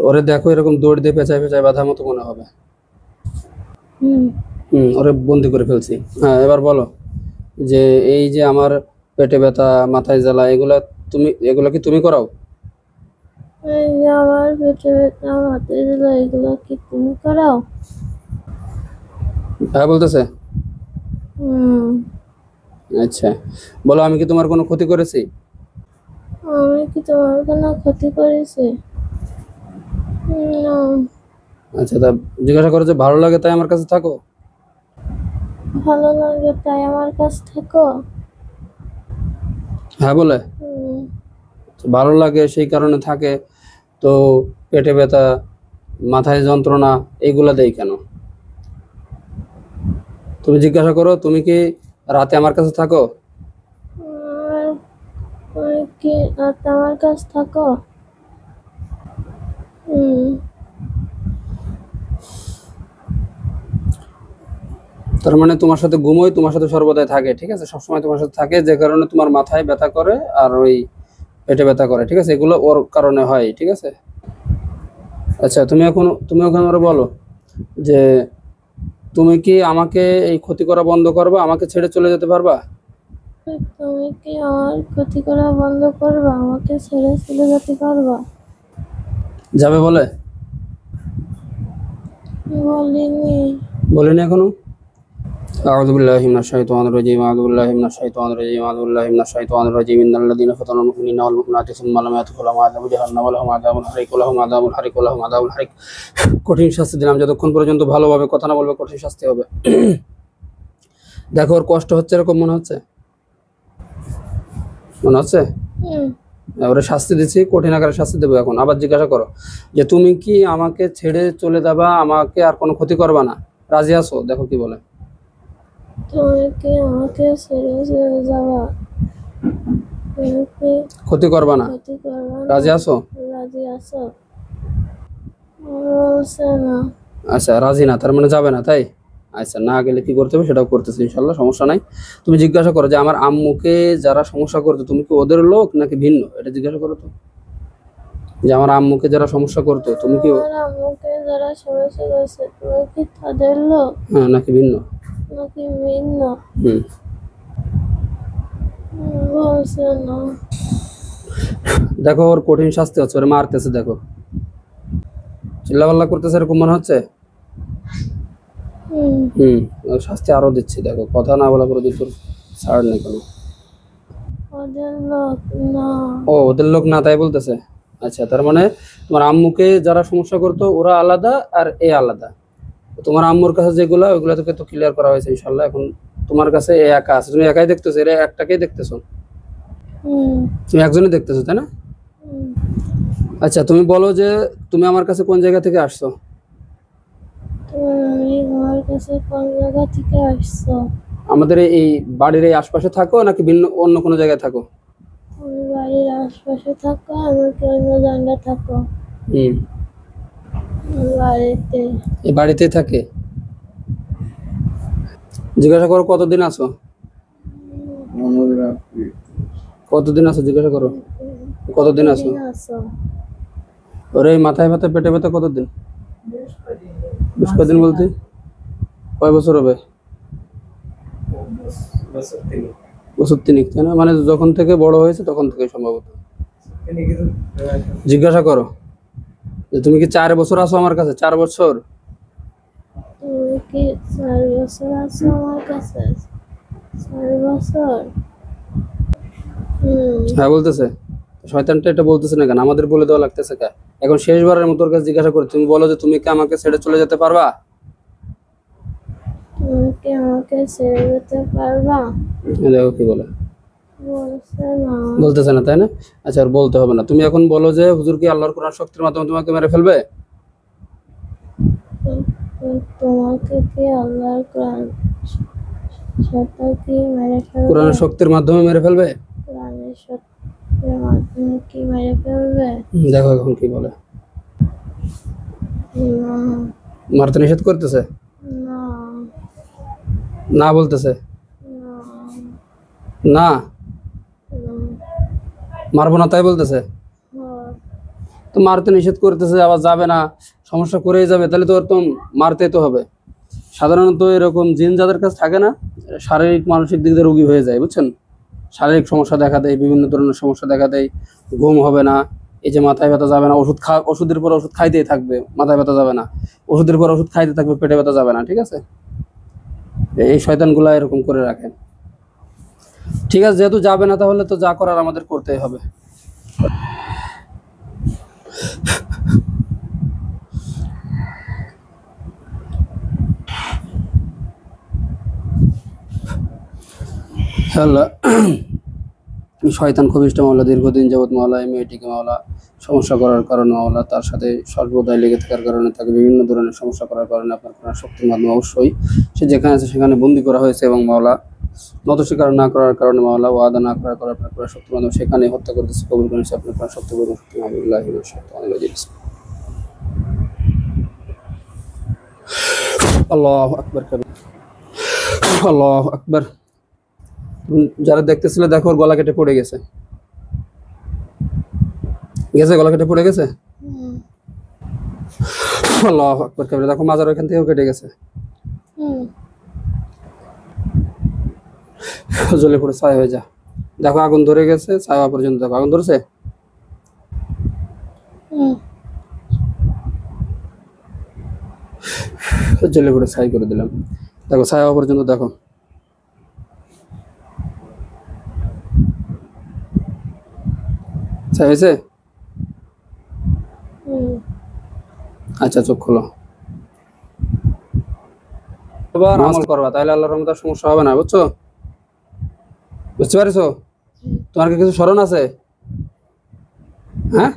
ওরে দেখো এরকম দৌড় দিয়ে পেঁচায় পেঁচায় বাঁধার মতো মনে হবে। হুম। ওরে বন্দি করে ফেলছি। হ্যাঁ, এবার বলো যে এই যে আমার পেটে ব্যথা, মাথায় জ্বালা, এগুলা কি তুমি করাও? এই যে আমার পেটে ব্যথা, মাথায় জ্বালা, এগুলো কি তুমি করাও? হ্যাঁ বলতেছে। হুম। আচ্ছা, বলো আমি কি তোমার কোনো ক্ষতি করেছি? আমি কি তোমার কোনো ক্ষতি করেছি? না। আচ্ছা, তা জিজ্ঞাসা করো যে ভালো লাগে তাই আমার কাছে থাকো? ভালো লাগে তাই আমার কাছে থাকো? হ্যাঁ বলে। হুম। তো ভালো লাগে সেই কারণে থাকে, তো পেটে ব্যথা, মাথায় যন্ত্রণা এইগুলা দেই কেন? তুমি জিজ্ঞাসা করো তুমি কি রাতে আমার কাছে থাকো? আর তুমি কি রাতে আমার কাছে থাকো? হুম। তার মানে তোমার সাথে ঘুমোই, তোমার সাথে সর্বদাই থাকে, ঠিক আছে, সবসময় তোমার সাথে থাকে, যে কারণে তোমার মাথায় ব্যথা করে আর ওই পেটে ব্যথা করে, ঠিক আছে, এগুলো ওর কারণে হয়, ঠিক আছে। আচ্ছা, তুমি এখন ওরা বলো যে তুমি কি আমাকে এই ক্ষতি করা বন্ধ করবা, আমাকে ছেড়ে চলে যেতে পারবা? তুমি কি আমার ক্ষতি করা বন্ধ করবা? আমাকে ছেড়ে চলে যেতে পারবা? যাবে বলে? বলিনি। বলিনি এখনো? أعوذ بالله من الشيطان الرجيم أعوذ بالله من الشيطان الرجيم أعوذ بالله من الشيطان الرجيم إن الذين فتنوا المؤمنين والمؤمنات ثم لم يتوبوا لهم عذاب جهنم ولهم عذاب الحريق ولهم عذاب الحريق ولهم عذاب الحريق। কঠিন শাস্তি দিলাম, যতক্ষণ পর্যন্ত ভালোভাবে কথা না বলবে কঠিন শাস্তি হবে। দেখো ওর কষ্ট হচ্ছে এরকম মনে হচ্ছে? মনে হচ্ছে? হুম। ওরা শাস্তি দিচ্ছি, কঠিন আকারে শাস্তি দেবো। এখন আবার জিজ্ঞাসা করো যে তুমি কি আমাকে ছেড়ে চলে যাবা, আমাকে আর কোনো ক্ষতি করবা না, রাজি আছো? দেখো কি বলে। তুমি কি আমাকে ছেড়ে চলে যাবা? তুমি কি ক্ষতি করবা না, ক্ষতি করবা না? রাজি আছো? রাজি আছো? বলছে না। আচ্ছা, রাজি না, তার মানে যাবে না, তাই? আচ্ছা, না গেলে কি করতে হবে সেটাও করতেছি ইনশাল্লাহ, সমস্যা নাই। তুমি জিজ্ঞাসা করো যে আমার আম্মুকে যারা সমস্যা করতো তুমি কি ওদের লোক নাকি ভিন্ন, এটা জিজ্ঞাসা করো তো। যে আমার আম্মুকে যারা সমস্যা করতো তুমি কি আমার আম্মুকে যারা সমস্যা করছে তুমি কি তাদের লোক হ্যাঁ নাকি ভিন্ন? নাকি ভিন্ন? হুম। বলছে না। দেখো ওর কঠিন শাস্তি হচ্ছে, ওরা মারতেছে, দেখো চিল্লাপাল্লা করতেছে, এরকম মনে হচ্ছে? হুম। ওর শাস্তি আরো দিচ্ছি, দেখো কথা না বলা করে তোর ছাড় নেই কোনো। ওদের লোক না। ও ওদের লোক না তাই বলতেছে? আচ্ছা, তার মানে তোমার আম্মুকে যারা সমস্যা করতো ওরা আলাদা আর এ আলাদা। তোমার আম্মুর কাছে যেগুলা ওইগুলা তোকে তো ক্লিয়ার করা হয়েছে ইনশাল্লাহ। এখন তোমার কাছে এ একা আছে, তুমি একাই দেখতেছো, এরা একটাকেই দেখতেছো, হুম। তুমি একজনই দেখতেছো, তাই না? হুম। আচ্ছা, তুমি বলো যে তুমি আমার কাছে কোন জায়গা থেকে আসছো? তুমি আমার কাছে কোন জায়গা থেকে আসছো? আমাদের এই বাড়ির এই আশপাশে থাকো নাকি ভিন্ন অন্য কোনো জায়গায় থাকো? আমি বাড়ির আশপাশে থাকো, আমাকে অন্য জায়গায় থাকো। হুম। বাড়িতে। এই বাড়িতেই থাকে? জিজ্ঞাসা করো কতদিন আছো? কতদিন আছো জিজ্ঞাসা করো, কতদিন আছো? আছো? ওরে এই মাথায় ব্যথা পেটে ব্যথা কতদিন? বেশ কদিন বলতে কয় বছর হবে? বছর তিনিক, তাই না? মানে যখন থেকে বড় হয়েছে তখন থেকে সম্ভবত। জিজ্ঞাসা করো যে তুমি কি 4 বছর আছো আমার কাছে? 4 বছর? তুমি কি 4 বছর আছো আমার কাছে? 4 বছর? হ্যাঁ বলতেছে। শয়তানটা এটা বলতেছে না কেন, আমাদের বলে দেওয়া লাগতেছে কে? এখন শেষবারের মতো ওর কাছে জিজ্ঞাসা করি, তুমি বলো যে তুমি কি আমাকে ছেড়ে চলে যেতে পারবা? তুমি কি আমাকে ছেড়ে যেতে পারবা? দেখো কি বলে। বলছে না। বলতেছে না, তাই না? আচ্ছা, আর বলতে হবে না। তুমি এখন বলো যে হুজুর কি আল্লাহর কোরআন শক্তির মাধ্যমে তোমাকে মেরে ফেলবে? তোমাকে কি আল্লাহর কোরআন সত্য কি মেরে ফেলবে? কোরআনের শক্তির মাধ্যমে মেরে ফেলবে? কোরআনের সত্যের মাধ্যমে কি মেরে ফেলবে? দেখো এখন কি বলে। না। মারতে নিষেধ করতেছে? না। না বলতেছে? না। না না। মারবো না তাই বলতেছে? হ্যাঁ। তো তো মারতে নিষেধ করতেছে, আবার যাবে না, সমস্যা করেই যাবে, তাহলে তো ওর তো মারতে তো হবে। সাধারণত এরকম জিন যাদের কাছে থাকে না, শারীরিক মানসিক দিক দিয়ে রোগী হয়ে যায়, বুঝছেন? শারীরিক সমস্যা দেখা দেয়, বিভিন্ন ধরনের সমস্যা দেখা দেয়, ঘুম হবে না, এই যে মাথায় ব্যথা যাবে না, ওষুধের পর ওষুধ খাইতেই থাকবে, মাথায় ব্যথা যাবে না, ওষুধের পর ওষুধ খাইতে থাকবে, পেটে ব্যথা যাবে না, ঠিক আছে? এই শয়তানগুলা এরকম করে রাখেন। ঠিক আছে, যেহেতু যাবে না তাহলে তো যা করার আমাদের করতেই হবে। আল্লাহ, শয়তান খুবিষ্ট মাওলা, দীর্ঘদিন যাবৎ মাওলা এই মেয়েটিকে মাওলা সমস্যা করার কারণে মাওলা, তার সাথে সর্বদাই লেগে থাকার কারণে, তাকে বিভিন্ন ধরনের সমস্যা করার কারণে আপনার কোরআন শক্তির মাধ্যমে অবশ্যই সে যেখানে আছে সেখানে বন্দী করা হয়েছে, এবং মাওলা নত স্বীকার না করার কারণে মাওলা, ওয়াদা না করার কারণে আপনার কোরআন শক্তির মাধ্যমে সেখানে হত্যা করতেছে, কবুল করেছে আপনার কোরআন শক্তি বলুন শক্তি আল্লাহি ওয়া শাইতানির রাজিম। আল্লাহু আকবার কবির, আল্লাহু আকবার। যারা দেখতেছিল দেখো, ওর গলা কেটে পড়ে গেছে, গলা কেটে পড়ে গেছে। হুম। আল্লাহু আকবার কবির, দেখো মাজার ওখান থেকেও কেটে গেছে, হুম। জ্বলে পড়ে ছাই হয়ে যা। দেখো আগুন ধরে গেছে, ছায়া পর্যন্ত দেখো আগুন ধরেছে। হুম। জ্বলে পড়ে ছাই করে দিলাম, দেখো ছায়া পর্যন্ত দেখো। ছাই হয়েছে। হুম। আচ্ছা, চোখ খোলো, এবার আমল করবা, তাহলে আল্লাহর রহমতে আর সমস্যা হবে না, বুঝছো? বুঝতে পারছো? তোমার কি কিছু স্মরণ আছে? হ্যাঁ।